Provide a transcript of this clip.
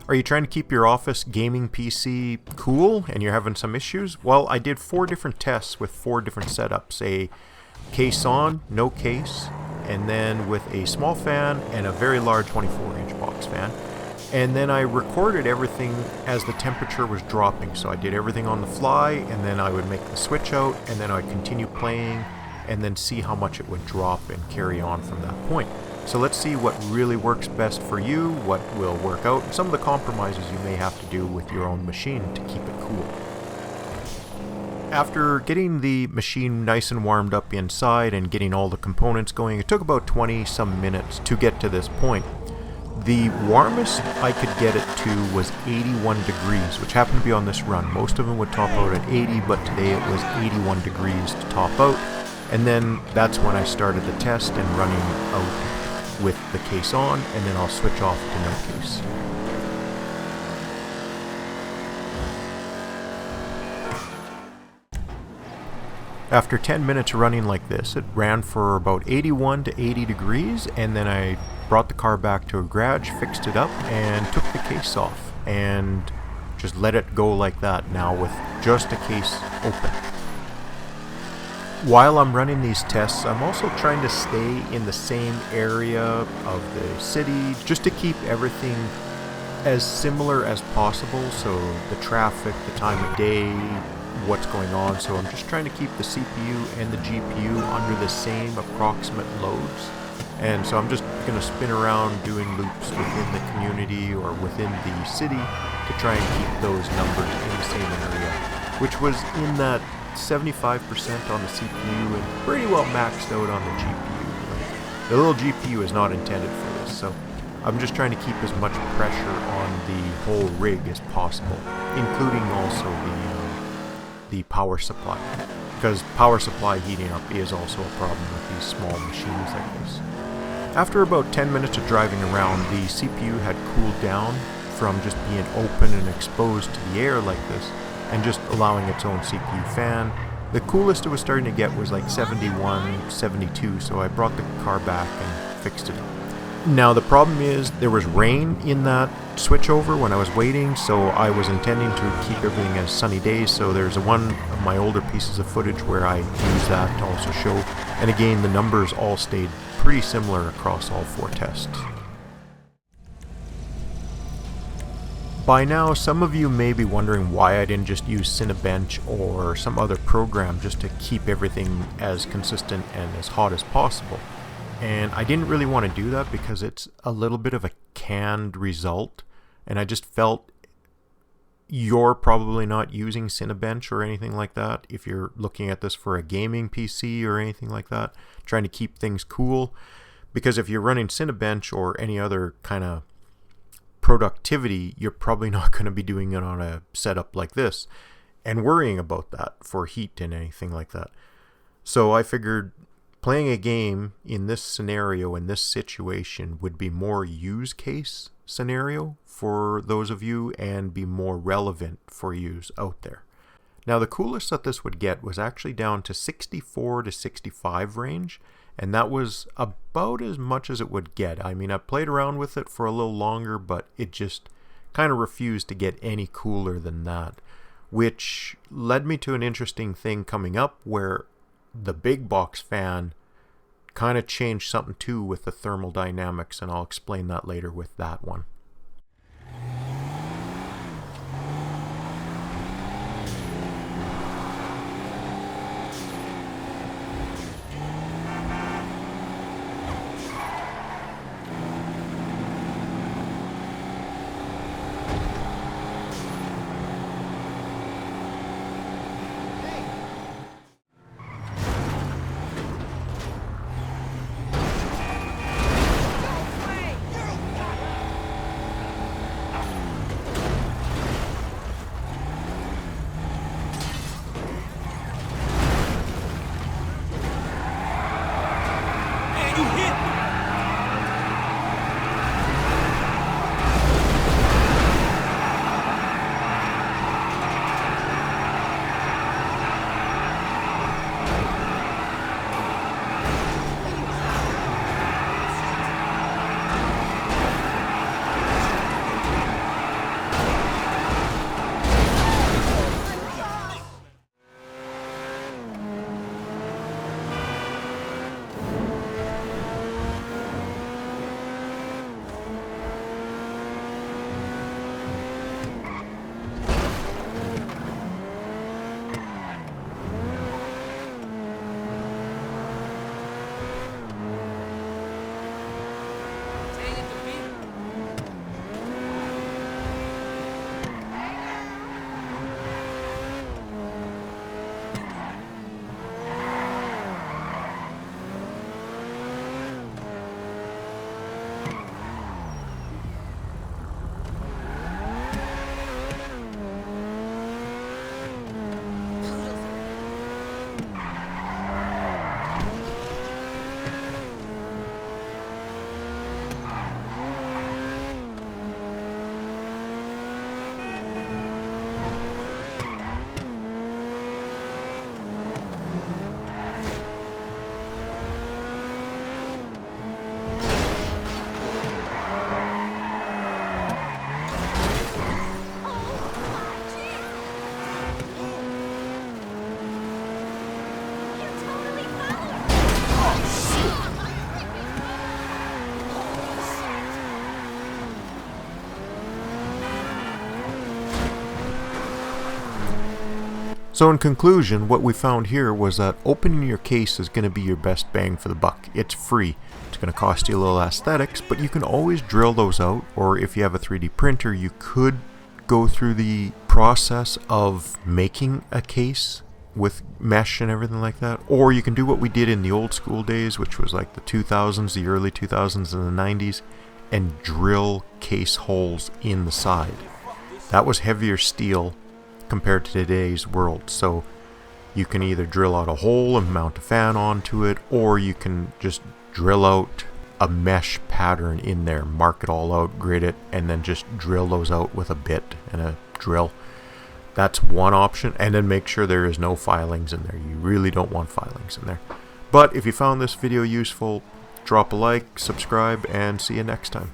Are you trying to keep your office gaming PC cool and you're having some issues? Well, I did 4 different tests with 4 different setups. A case on, no case, and then with a small fan and a very large 24-inch box fan. And then I recorded everything as the temperature was dropping. So I did everything on the fly, and then I would make the switch out, and then I'd continue playing, and then see how much it would drop and carry on from that point. So let's see what really works best for you, what will work out, and some of the compromises you may have to do with your own machine to keep it cool. After getting the machine nice and warmed up inside and getting all the components going, it took about 20 some minutes to get to this point. The warmest I could get it to was 81 degrees, which happened to be on this run. Most of them would top out at 80, but today it was 81 degrees to top out. And then that's when I started the test and running out with the case on, and then I'll switch off to no case. After 10 minutes running like this, it ran for about 81 to 80 degrees, and then I brought the car back to a garage, fixed it up, and took the case off, and just let it go like that now with just a case open. While I'm running these tests, I'm also trying to stay in the same area of the city, just to keep everything as similar as possible, so the traffic, the time of day, what's going on. So I'm just trying to keep the CPU and the GPU under the same approximate loads. And so I'm just going to spin around doing loops within the community or within the city to try and keep those numbers in the same area, which was in that 75% on the CPU and pretty well maxed out on the GPU. Like, the little GPU is not intended for this, so I'm just trying to keep as much pressure on the whole rig as possible, including also the power supply, because power supply heating up is also a problem with these small machines like this. After about 10 minutes of driving around, the CPU had cooled down from just being open and exposed to the air like this, and just allowing its own CPU fan. The coolest it was starting to get was like 71, 72, so I brought the car back and fixed it up. Now the problem is there was rain in that switchover when I was waiting, so I was intending to keep everything as sunny days, so there's one of my older pieces of footage where I use that to also show, and again the numbers all stayed pretty similar across all 4 tests. By now, some of you may be wondering why I didn't just use Cinebench or some other program just to keep everything as consistent and as hot as possible. And I didn't really want to do that because it's a little bit of a canned result, and I just felt you're probably not using Cinebench or anything like that if you're looking at this for a gaming PC or anything like that, trying to keep things cool. Because if you're running Cinebench or any other kind of productivity, you're probably not going to be doing it on a setup like this and worrying about that for heat and anything like that. So I figured playing a game in this scenario, in this situation, would be more use case scenario for those of you and be more relevant for use out there. Now the coolest that this would get was actually down to 64 to 65 range, and that was about as much as it would get. I mean, I played around with it for a little longer, but it just kind of refused to get any cooler than that, which led me to an interesting thing coming up where the big box fan kind of changed something too with the thermal dynamics, and I'll explain that later with that one. So in conclusion, what we found here was that opening your case is going to be your best bang for the buck. It's free. It's going to cost you a little aesthetics, but you can always drill those out, or if you have a 3D printer, you could go through the process of making a case with mesh and everything like that, or you can do what we did in the old school days, which was like the 2000s, the early 2000s and the 90s, and drill case holes in the side. That was heavier steel compared to today's world, so you can either drill out a hole and mount a fan onto it, or you can just drill out a mesh pattern in there, mark it all out, grid it, and then just drill those out with a bit and a drill. That's one option, and then make sure there is no filings in there. You really don't want filings in there. But if you found this video useful, drop a like, subscribe, and see you next time.